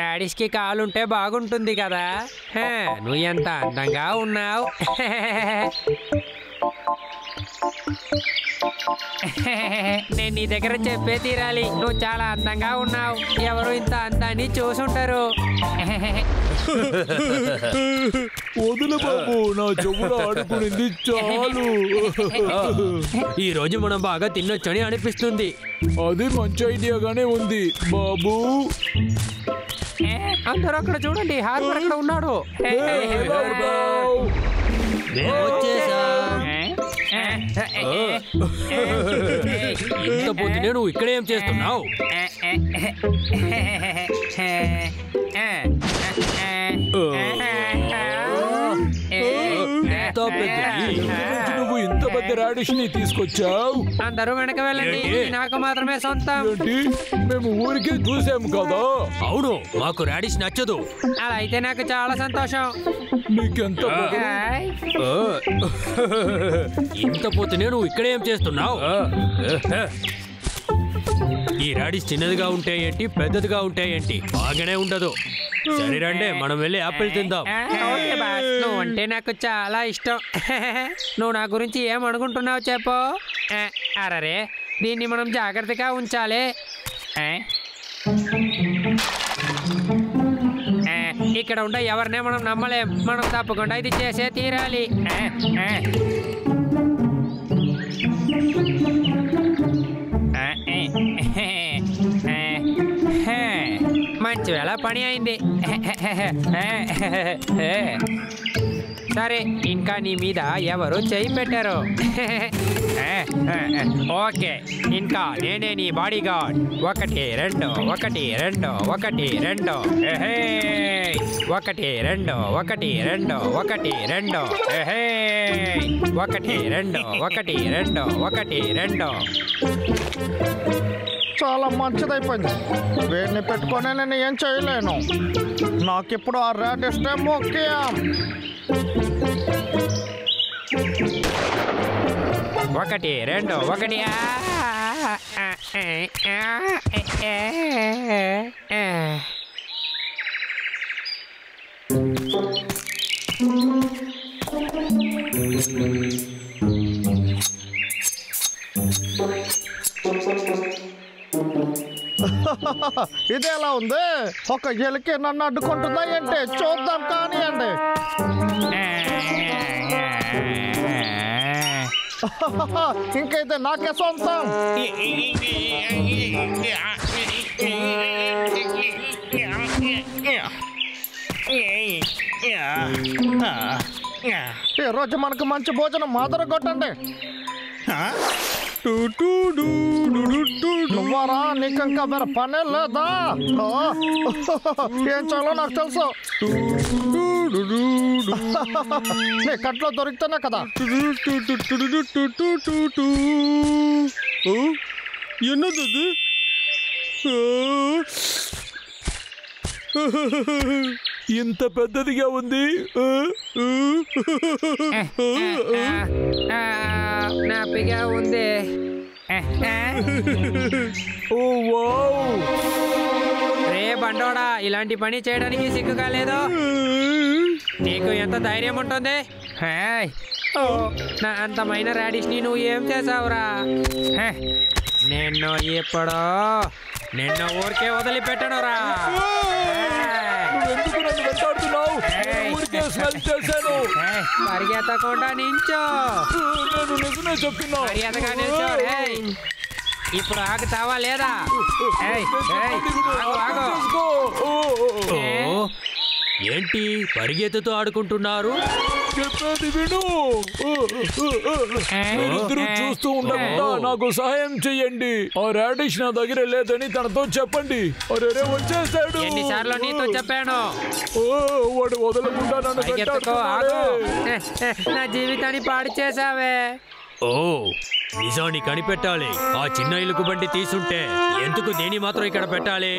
రాడిష్కి కాలుంటే బాగుంటుంది కదా. నువ్వు ఎంత అందంగా ఉన్నావు. నేను నీ దగ్గర చెప్పే తీరాలి. నువ్వు చాలా అందంగా ఉన్నావు. ఎవరు ఇంత అందాన్ని చూసుంటారు. వదులు బాబు, నా చెవులు ఆడుకునింది చాలు. ఈ రోజు మనం బాగా తినొచ్చని అనిపిస్తుంది. అది మంచి ఐడియాగానే ఉంది బాబు. అందరూ అక్కడ చూడండి, హార్బర్ అక్కడ ఉన్నాడు. ఇంత పొద్దునే నువ్వు ఇక్కడ ఏం చేస్తున్నావు? నువ్వు ఇంత పెద్ద రాడిష్ ని తీసుకొచ్చావు. అందరూ వెనక వెళ్ళండి, నాకు మాత్రమే సొంతం. ఏంటి, మేము ఊరికే చూసాము కదా. అవును, మాకు రాడిష్ నచ్చదు. అలా అయితే నాకు చాలా సంతోషం. నీకెంత ఇంత పొద్దునే నువ్వు ఇక్కడ ఏం చేస్తున్నావు? ఈ రాడిష్ చిన్నదిగా ఉంటే ఏంటి, పెద్దదిగా ఉంటే ఏంటి, బాగానే ఉండదు. సరే రండి, మనం వెళ్ళి యాపిల్ తిందాం. ఓకే బాస్, నువ్వు అంటే నాకు చాలా ఇష్టం. నువ్వు నా గురించి ఏమనుకుంటున్నావు చెప్పు. అరే, దీన్ని మనం జాగ్రత్తగా ఉంచాలి. ఇక్కడ ఉండే ఎవరినే మనం నమ్మలేం. మనం తప్పకుండా ఇది చేసే తీరాలి. మంచి వేళ పని అయింది. సరే, ఇంకా నీ మీద ఎవరు చేయి పెట్టారు. ఓకే, ఇంకా నేనే నీ బాడీ గార్డ్. 1 2 1 2 1 2 1 2 1 2 1 2 1 2 1 2 1 2. చాలా మంచిదైపోయింది. వీడిని పెట్టుకొని నేను ఏం చేయలేను. నాకిప్పుడు ఆ రాడిష్ ముఖ్యం. 1 2 1. ఇది ఎలా ఉంది? ఒక ఎలికి నన్ను అడ్డుకుంటుందా ఏంటి? చూద్దాం కానివ్వండి. ఇంకైతే నాకే సొంతం. ఈ రోజు మనకు మంచి భోజనం మాదర కొట్టండి. నువ్వారా? నీకు ఇంకా వేరే పనే లేదా? ఏం చాలో నాకు తెలుసు. నీ కట్లో దొరికితేనే కదా. ఎన్నది? ఇంత పెద్దదిగా ఉంది. నాపిగా ఉంది. రే బండోడా, ఇలాంటి పని చేయడానికి సిగ్గు కాలేదు. నీకు ఎంత ధైర్యం ఉంటుంది? నా అంతమైన రాడిష్ని నువ్వు ఏం చేసావురా? నిన్ను ఊరికే వదిలిపెట్టనురా. పరిగెత్తకుండా నించో. మర్యాదగా నిల్చో. ఇప్పుడు ఆగుతావా లేదా? ఏంటి పరిగెత్తుతో ఆడుకుంటున్నారు? చెప్పేది విను. ఇద్దరు చూస్తూ ఉండకుండా నాకు సహాయం చెయ్యండి. ఆ రాడిష్ నా దగ్గర లేదని తనతో చెప్పండి. అరే వచ్చేసాడు. ఎన్నిసార్లు నీతో చెప్పాను? వాడు వదలకుండా నన్ను నా జీవితాన్ని పాడు చేసావే. ఓ, నిజాన్ని కనిపెట్టాలి. ఆ చిన్న ఇలుకు బండి తీసుంటే ఎందుకు దేని మాత్రం ఇక్కడ పెట్టాలి?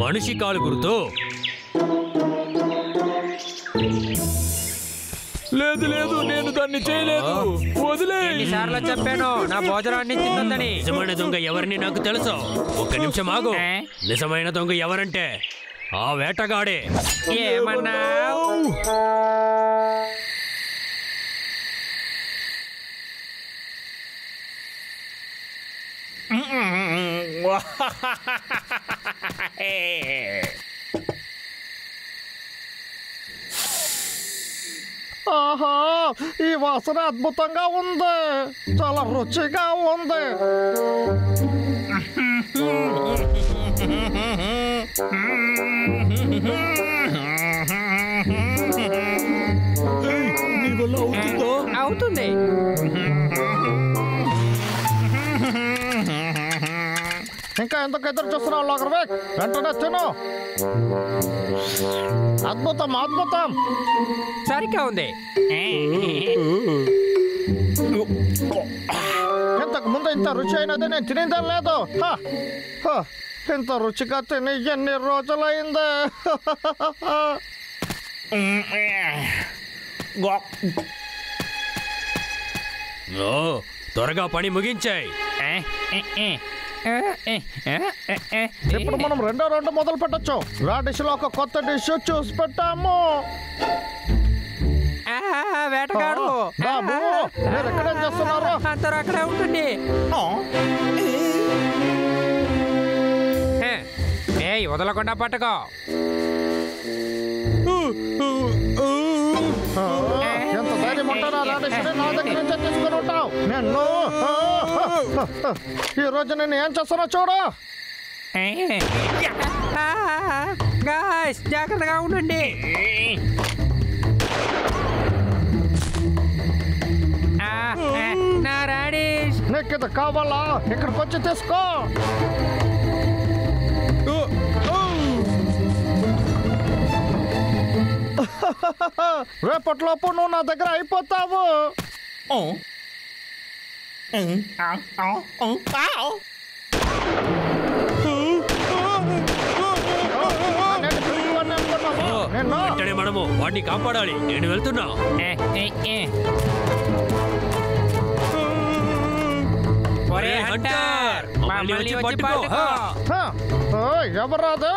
మనిషి కాలు గుర్తు. లేదు లేదు నేను దాన్ని చేయలేదు. వదిలే. ఎన్నిసార్లు చెప్పాను నా భోజనాన్ని తిన్నదని. నిజమైన దొంగ ఎవరిని నాకు తెలుసు. ఒక్క నిమిషం ఆగు. నిజమైన దొంగ ఎవరంటే ఆ వేటగాడే. ఏమన్నావు? ఆహా, ఈ వాసన అద్భుతంగా ఉంది, చాలా రుచిగా ఉంది. నీ వల్ల అవుతుందా? అవుతుంది. ఇంకా ఎందుకు ఎదురు చూస్తున్నావు లోకర్వేక్? వెంటనే తిను. అద్భుతం అద్భుతం. సరిగ్గా ఉంది. ఇంతకు ముందు ఇంత రుచి అయినది నేను తినేదే లేదు. ఇంత రుచిగా తిని ఎన్ని రోజులైంది. ఓ, త్వరగా పని ముగించాయి. ఇప్పుడు మనం రెండో రౌండ్ మొదలు పెట్టచ్చు. రాడిష్ లో ఒక కొత్త డిష్ చూసి పెట్టాము. వేటగాడు బాబు, మీరు ఎక్కడేం చేస్తున్నారు? అందరూ అక్కడే ఉంటుంది. ఏయ్, వదలకుండా పట్టుకో. ఎంత ధైర్యం ఉంటారా రాడిష్ నా దగ్గర నుంచి తీసుకుని ఉంటావు. నేను ఈ రోజు నేను ఏం చేస్తున్నా చూడు. గాయ్స్, జాగ్రత్తగా ఉండండి. నా రాడిష్. నీకు ఇది కావాలా? ఇక్కడికి వచ్చి తీసుకో. రేపటిలోపు నువ్వు నా దగ్గర అయిపోతావు. వెంటనే మనము వాడిని కాపాడాలి. నేను వెళ్తున్నా. ఒరే హంటర్, మమ్మల్ని వచ్చి పట్టుకో. ఎవరాదు?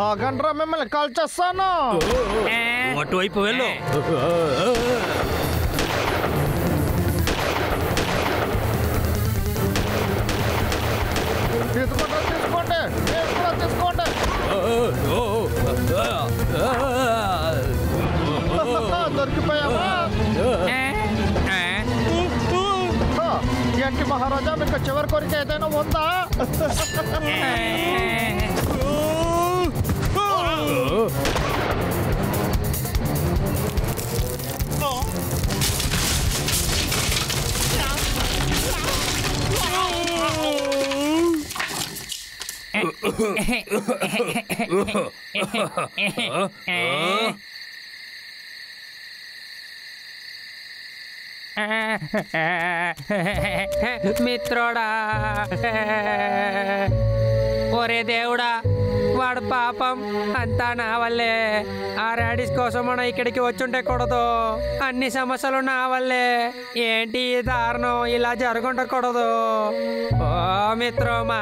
ఆ గండ్రా మిమ్మల్ని కాల్ చేస్తాను. అటువైపు వెళ్ళు. తీసుకోండి తీసుకోండి, మీరు కూడా తీసుకోండి. దొరికిపోయావా? ఏంటి మహారాజా, మీకు చివరి కోరిక ఏదైనా ఉందా? మిత్రుడా, ఒరే దేవుడా, వాడు పాపం అంతా నా వల్లే. ఆ రాడిష్ కోసం మనం ఇక్కడికి వచ్చుంటే కూడదు. అన్ని సమస్యలు నా వల్లే. ఏంటి ఈ దారుణం? ఇలా జరుగుండకూడదు. ఓ మిత్రమా,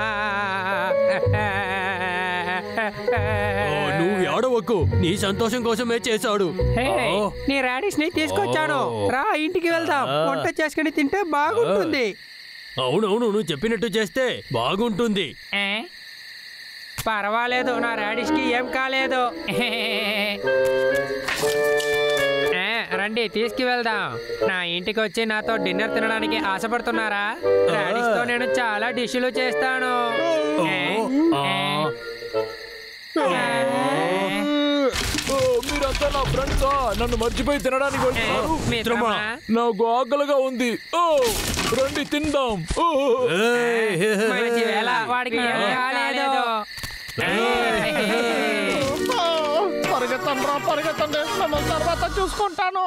నువ్వు ఏడవకు. నీ సంతోషం కోసమే చేశాడు. నీ రాడిష్ ని తీసుకొచ్చాను. రా, ఇంటికి వెళ్దాం. వంట చేసుకుని తింటే బాగుంటుంది. అవునవును, నువ్వు చెప్పినట్టు చేస్తే బాగుంటుంది. పర్వాలేదు, నా రాడిష్ కి ఏం కాలేదు. రండి, తీసుకువెళ్దాం. నా ఇంటికి వచ్చి నాతో డిన్నర్ తినడానికి ఆశపడుతున్నారా? రాడిష్ తో నేను చాలా డిష్లు చేస్తాను. మీరంతా నా ఫ్రెండ్సా? నన్ను మర్చిపోయి తినడానికి వచ్చారు? మిత్రమా, నాకు ఆకలిగా ఉంది. రండి తిందాం. మంచి వేళ, వాడికి ఏం కాలేదు. పరిగెత్తండి రా, పరిగెత్తండి. మిమ్మల్ని తర్వాత చూసుకుంటాను.